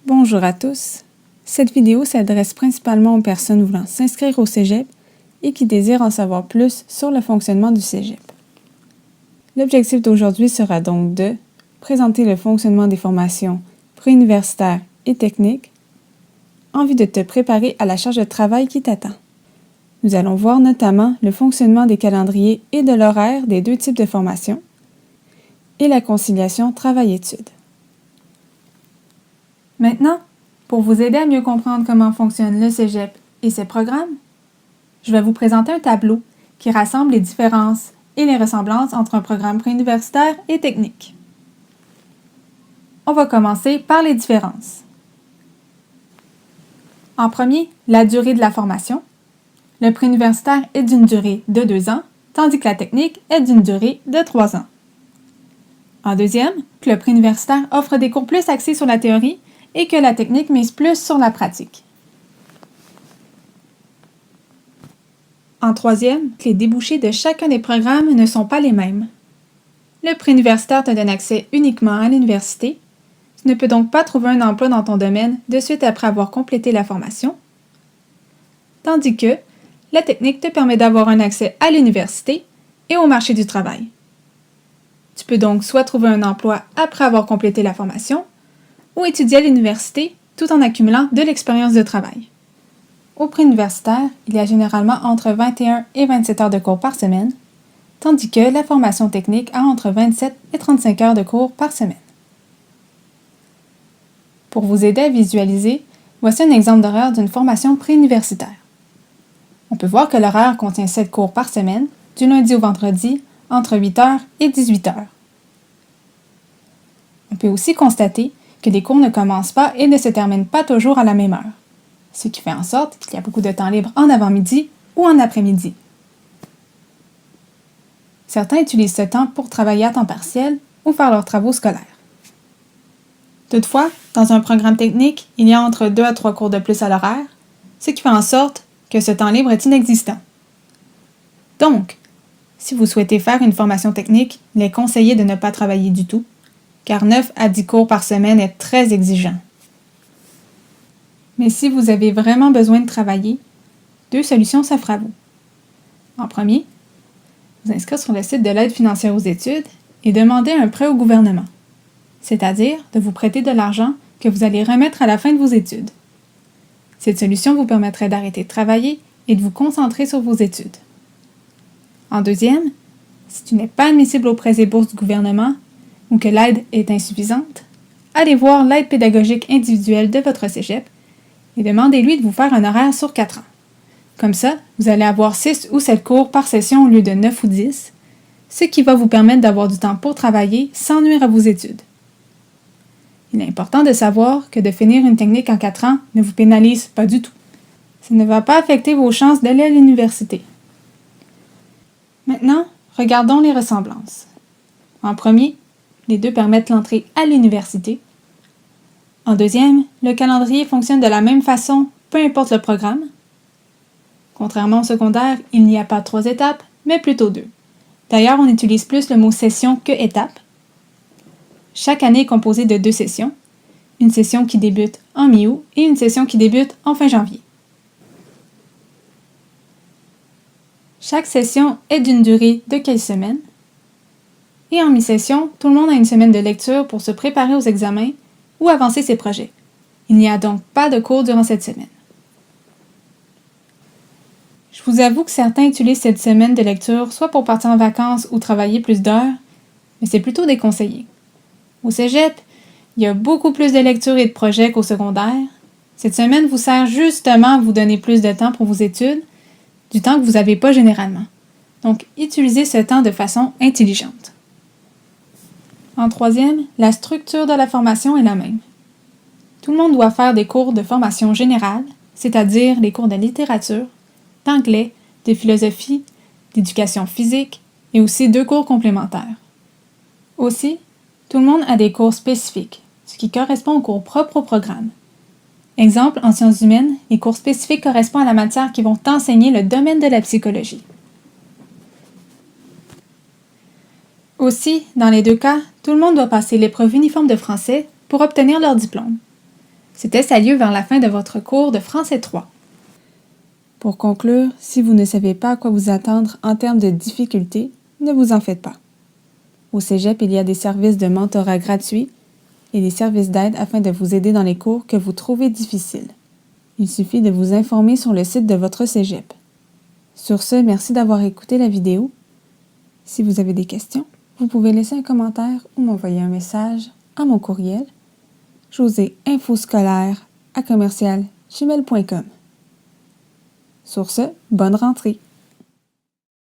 Bonjour à tous. Cette vidéo s'adresse principalement aux personnes voulant s'inscrire au Cégep et qui désirent en savoir plus sur le fonctionnement du Cégep. L'objectif d'aujourd'hui sera donc de présenter le fonctionnement des formations préuniversitaires et techniques en vue de te préparer à la charge de travail qui t'attend. Nous allons voir notamment le fonctionnement des calendriers et de l'horaire des deux types de formations et la conciliation travail-études. Maintenant, pour vous aider à mieux comprendre comment fonctionne le Cégep et ses programmes, je vais vous présenter un tableau qui rassemble les différences et les ressemblances entre un programme préuniversitaire et technique. On va commencer par les différences. En premier, la durée de la formation. Le préuniversitaire est d'une durée de 2 ans, tandis que la technique est d'une durée de 3 ans. En deuxième, que le préuniversitaire offre des cours plus axés sur la théorie et que la technique mise plus sur la pratique. En troisième, que les débouchés de chacun des programmes ne sont pas les mêmes. Le préuniversitaire te donne accès uniquement à l'université. Tu ne peux donc pas trouver un emploi dans ton domaine de suite après avoir complété la formation, tandis que la technique te permet d'avoir un accès à l'université et au marché du travail. Tu peux donc soit trouver un emploi après avoir complété la formation, ou étudier à l'université tout en accumulant de l'expérience de travail. Au préuniversitaire, il y a généralement entre 21 et 27 heures de cours par semaine, tandis que la formation technique a entre 27 et 35 heures de cours par semaine. Pour vous aider à visualiser, voici un exemple d'horaire d'une formation préuniversitaire. On peut voir que l'horaire contient 7 cours par semaine, du lundi au vendredi, entre 8h et 18h. On peut aussi constater que les cours ne commencent pas et ne se terminent pas toujours à la même heure, ce qui fait en sorte qu'il y a beaucoup de temps libre en avant-midi ou en après-midi. Certains utilisent ce temps pour travailler à temps partiel ou faire leurs travaux scolaires. Toutefois, dans un programme technique, il y a entre 2 à 3 cours de plus à l'horaire, ce qui fait en sorte que ce temps libre est inexistant. Donc, si vous souhaitez faire une formation technique, il est conseillé de ne pas travailler du tout, car 9 à 10 cours par semaine est très exigeant. Mais si vous avez vraiment besoin de travailler, 2 solutions s'offrent à vous. En premier, vous inscrire sur le site de l'aide financière aux études et demander un prêt au gouvernement, c'est-à-dire de vous prêter de l'argent que vous allez remettre à la fin de vos études. Cette solution vous permettrait d'arrêter de travailler et de vous concentrer sur vos études. En deuxième, si tu n'es pas admissible aux prêts et bourses du gouvernement ou que l'aide est insuffisante, allez voir l'aide pédagogique individuelle de votre Cégep et demandez-lui de vous faire un horaire sur 4 ans. Comme ça, vous allez avoir 6 ou 7 cours par session au lieu de 9 ou 10, ce qui va vous permettre d'avoir du temps pour travailler sans nuire à vos études. Il est important de savoir que de finir une technique en 4 ans ne vous pénalise pas du tout. Ça ne va pas affecter vos chances d'aller à l'université. Maintenant, regardons les ressemblances. En premier, les deux permettent l'entrée à l'université. En deuxième, le calendrier fonctionne de la même façon, peu importe le programme. Contrairement au secondaire, il n'y a pas 3 étapes, mais plutôt 2. D'ailleurs, on utilise plus le mot session que étape. Chaque année est composée de 2 sessions, une session qui débute en mi-août et une session qui débute en fin janvier. Chaque session est d'une durée de 15 semaines. Et en mi-session, tout le monde a une semaine de lecture pour se préparer aux examens ou avancer ses projets. Il n'y a donc pas de cours durant cette semaine. Je vous avoue que certains utilisent cette semaine de lecture soit pour partir en vacances ou travailler plus d'heures, mais c'est plutôt déconseillé. Au Cégep, il y a beaucoup plus de lectures et de projets qu'au secondaire. Cette semaine vous sert justement à vous donner plus de temps pour vos études, du temps que vous n'avez pas généralement. Donc, utilisez ce temps de façon intelligente. En troisième, la structure de la formation est la même. Tout le monde doit faire des cours de formation générale, c'est-à-dire les cours de littérature, d'anglais, de philosophie, d'éducation physique et aussi 2 cours complémentaires. Aussi, tout le monde a des cours spécifiques, ce qui correspond aux cours propres au programme. Exemple, en sciences humaines, les cours spécifiques correspondent à la matière qui vont enseigner le domaine de la psychologie. Aussi, dans les 2 cas, tout le monde doit passer l'épreuve uniforme de français pour obtenir leur diplôme. Ce test a lieu vers la fin de votre cours de français 3. Pour conclure, si vous ne savez pas à quoi vous attendre en termes de difficultés, ne vous en faites pas. Au Cégep, il y a des services de mentorat gratuits et des services d'aide afin de vous aider dans les cours que vous trouvez difficiles. Il suffit de vous informer sur le site de votre Cégep. Sur ce, merci d'avoir écouté la vidéo. Si vous avez des questions, vous pouvez laisser un commentaire ou m'envoyer un message à mon courriel joséinfoscolaire@commercialgmail.com. Sur ce, bonne rentrée!